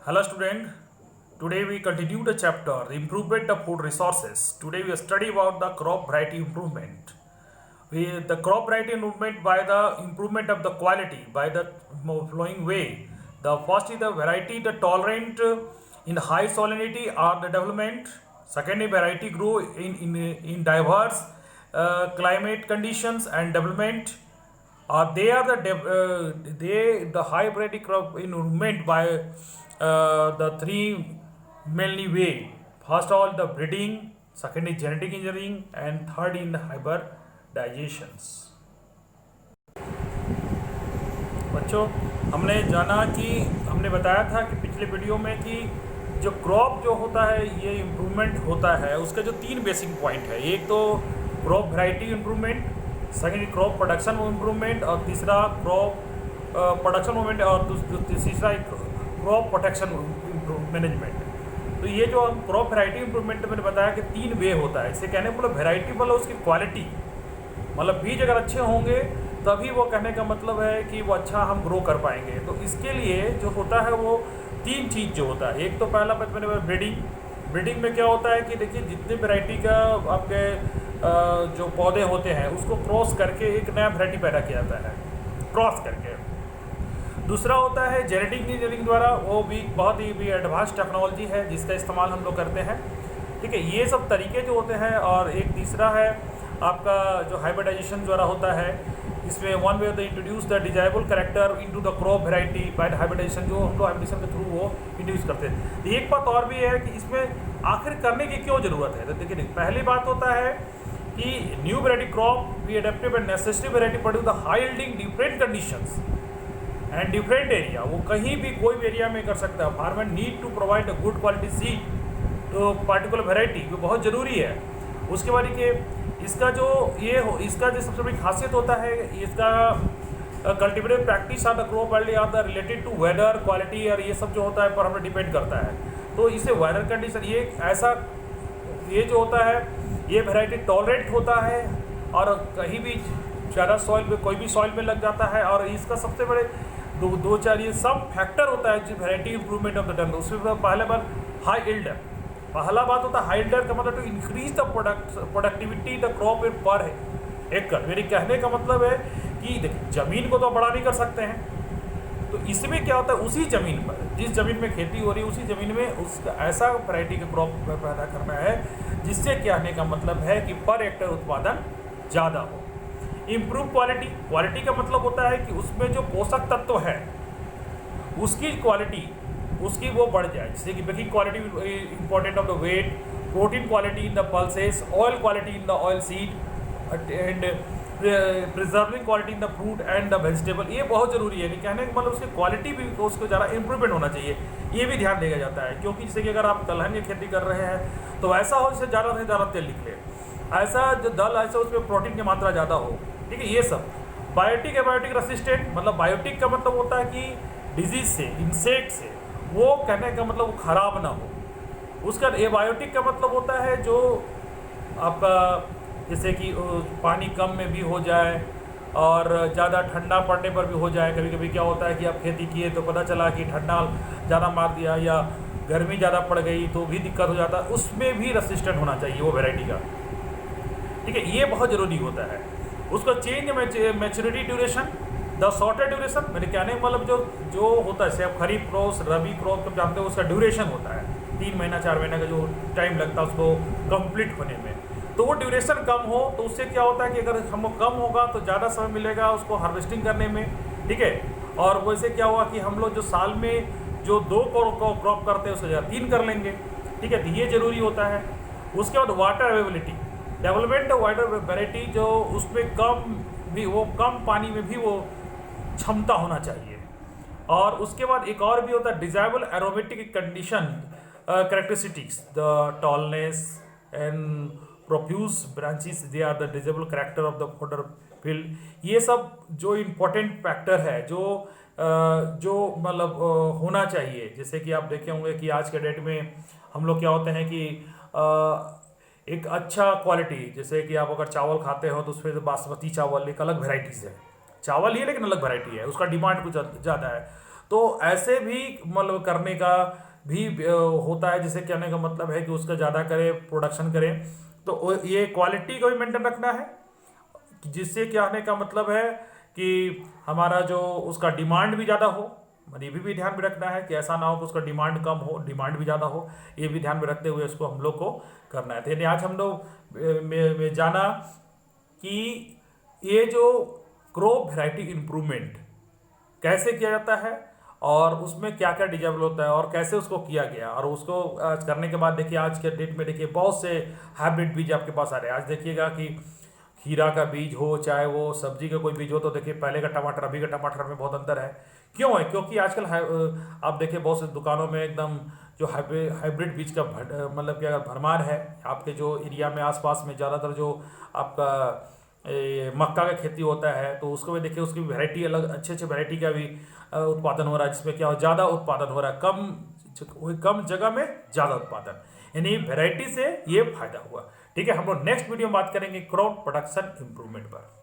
Hello student, today we continue the chapter the improvement of food resources. Today we study about the crop variety improvement. The crop variety improvement by the improvement of the quality by the following way. The first is the variety the tolerant in high salinity or the development. Second is variety grow in diverse climate conditions and development. They are the high variety crop improvement by the three mainly way. First of all the breeding, second is genetic engineering, and third in the hybridizations. बच्चों, हमने बताया था कि पिछले video में कि जो crop जो होता है ये इम्प्रूवमेंट होता है, उसके जो तीन बेसिक पॉइंट है, एक तो crop variety improvement, second crop production improvement और तीसरा क्रॉप प्रोडक्शन मूवमेंट और तीसरा क्रॉप प्रोटेक्शन मैनेजमेंट। तो ये जो हम क्रॉप वैरायटी इम्प्रूवमेंट मैंने बताया कि तीन वे होता है। इसे कहने मतलब वैरायटी मतलब उसकी क्वालिटी, मतलब बीज अगर अच्छे होंगे तभी वो कहने का मतलब है कि वो अच्छा हम ग्रो कर पाएंगे। तो इसके लिए जो होता है वो तीन चीज़ जो होता है, एक तो पहला बात मैंने ब्रीडिंग। ब्रीडिंग में क्या होता है कि देखिए जितने वैरायटी का आपके जो पौधे होते हैं उसको क्रॉस करके एक नया वैरायटी पैदा किया जाता है, क्रॉस करके। दूसरा होता है जेनेटिक इंजीनियरिंग द्वारा, वो भी बहुत ही एडवांस टेक्नोलॉजी है जिसका इस्तेमाल हम लोग करते हैं। ठीक है, ये सब तरीके जो होते हैं। और एक तीसरा है आपका जो हाइब्रिडाइजेशन द्वारा होता है, इसमें one way the introduce the desirable character into the crop variety by hybridisation, जो हम लोग हाइब्रिडेशन के थ्रू वो इंट्रोड्यूस करते हैं। तो एक बात और भी है कि इसमें आखिर करने की क्यों ज़रूरत है। तो देखिए पहली बात होता है कि new variety crop we adaptive and necessary variety produce the high yielding different conditions and different area. वो कहीं भी कोई भी एरिया में कर सकता है। Farmer need to provide a good quality seed to particular variety, जो बहुत ज़रूरी है। उसके बाद कि इसका जो सबसे बड़ी खासियत होता है, इसका cultivative practice are the crop value are the related to weather quality, और ये सब जो होता है पर हमें डिपेंड करता है। तो इसे वेदर कंडीशन ये जो होता है ये वैरायटी टॉलरेंट होता है और कहीं भी ज़्यादा सॉइल पे कोई भी सॉइल में लग जाता है। और इसका सबसे बड़े दो चार ये सब फैक्टर होता है जो variety improvement of the turn. उसमें पहले बार हाई यील्डर, पहला बात होता है हाई यील्डर का मतलब to increase the productivity the crop in per एकड़। मेरे कहने का मतलब है कि ज़मीन को तो बढ़ा नहीं कर सकते हैं, तो इसमें क्या होता है उसी ज़मीन पर, जिस ज़मीन में खेती हो रही है उसी ज़मीन में उसका ऐसा वैरायटी का क्रॉप पैदा करना है जिससे कहने का मतलब है कि पर हेक्टेयर उत्पादन ज़्यादा हो। इम्प्रूव क्वालिटी, क्वालिटी का मतलब होता है कि उसमें जो पोषक तत्व है उसकी क्वालिटी उसकी वो बढ़ जाए। जैसे कि baking quality important of the wheat, protein quality in the pulses, oil quality in the oil seed and preserving quality in the fruit and the vegetable. ये बहुत ज़रूरी है। कहने का मतलब उसकी क्वालिटी भी उसको ज़्यादा इंप्रूवमेंट होना चाहिए, ये भी ध्यान दिया जाता है। क्योंकि जैसे कि अगर आप दलहन की खेती कर रहे हैं तो ऐसा हो जिससे ज़्यादा से ज़्यादा तेल निकले, ऐसा जो दल ऐसा उसमें प्रोटीन की मात्रा ज़्यादा हो। ठीक है, ये सब बायोटिक एबायोटिक रेसिस्टेंट, मतलब बायोटिक का मतलब होता है कि डिजीज से, इंसेक्ट से, वो कहने का मतलब वो खराब ना हो। उसका एबायोटिक का मतलब होता है जो आपका जैसे कि पानी कम में भी हो जाए और ज़्यादा ठंडा पड़ने पर भी हो जाए। कभी कभी क्या होता है कि आप खेती किए तो पता चला कि ठंडा ज़्यादा मार दिया या गर्मी ज़्यादा पड़ गई तो भी दिक्कत हो जाता है, उसमें भी रेसिस्टेंट होना चाहिए वो वैरायटी का। ठीक है, ये बहुत ज़रूरी होता है। उसका change maturity duration, the shorter duration, मेरे कहने का मतलब जो होता है जैसे आप खरीफ क्रॉप रबी क्रॉप तो जानते हो उसका ड्यूरेशन होता है 3 महीना 4 महीने का जो टाइम लगता है उसको कंप्लीट होने में। तो वो ड्यूरेशन कम हो तो उससे क्या होता है कि अगर हमको कम होगा तो ज़्यादा समय मिलेगा उसको हार्वेस्टिंग करने में। ठीक है, और वैसे क्या हुआ कि हम लोग जो साल में जो 2 क्रॉप करते हैं उसको ज़्यादा 3 कर लेंगे। ठीक है, तो ये ज़रूरी होता है। उसके बाद water availability, development water variety जो उसमें कम पानी में भी वो क्षमता होना चाहिए। और उसके बाद एक और भी होता है desirable aromatic condition characteristics, the tallness and profuse branches, they are the desirable character of the fodder field. ये सब जो इम्पोर्टेंट फैक्टर है जो मतलब होना चाहिए। जैसे कि आप देखे होंगे कि आज के डेट में हम लोग क्या होते हैं कि एक अच्छा क्वालिटी, जैसे कि आप अगर चावल खाते हो तो उसमें बासमती चावल एक अलग वेराइटीज़ है, चावल ही है लेकिन अलग वैरायटी है, उसका डिमांड कुछ ज़्यादा है। तो ऐसे भी मतलब करने का भी होता है, जिसे कहने का मतलब है कि उसका ज़्यादा करें, प्रोडक्शन करें। तो ये क्वालिटी को भी मेंटेन रखना है, जिससे क्या आने का मतलब है कि हमारा जो उसका डिमांड भी ज़्यादा हो। ये भी ध्यान में रखना है कि ऐसा ना हो कि उसका डिमांड कम हो, डिमांड भी ज़्यादा हो। ये भी ध्यान में रखते हुए इसको हम लोग को करना है। तो यानी आज हम लोग में जाना कि ये जो क्रॉप वैरायटी इम्प्रूवमेंट कैसे किया जाता है और उसमें क्या क्या डिजेबल होता है और कैसे उसको किया गया, और उसको आज करने के बाद देखिए आज के डेट में देखिए बहुत से हाइब्रिड बीज आपके पास आ रहे हैं। आज देखिएगा कि खीरा का बीज हो, चाहे वो सब्जी का कोई बीज हो, तो देखिए पहले का टमाटर अभी का टमाटर में बहुत अंतर है। क्यों है? क्योंकि आजकल आप देखिए बहुत से दुकानों में एकदम जो हाइब्रिड बीज का मतलब क्या भरमार है। आपके जो एरिया में आसपास में ज़्यादातर जो आपका मक्का का खेती होता है, तो उसको भी देखिए उसकी वैरायटी अलग, अच्छे अच्छे वैरायटी का भी उत्पादन हो रहा है, जिसमें क्या हो ज़्यादा उत्पादन हो रहा है, कम जगह में ज़्यादा उत्पादन। यानी वैरायटी से ये फायदा हुआ। ठीक है, हम लोग नेक्स्ट वीडियो में बात करेंगे क्रॉप प्रोडक्शन इंप्रूवमेंट पर।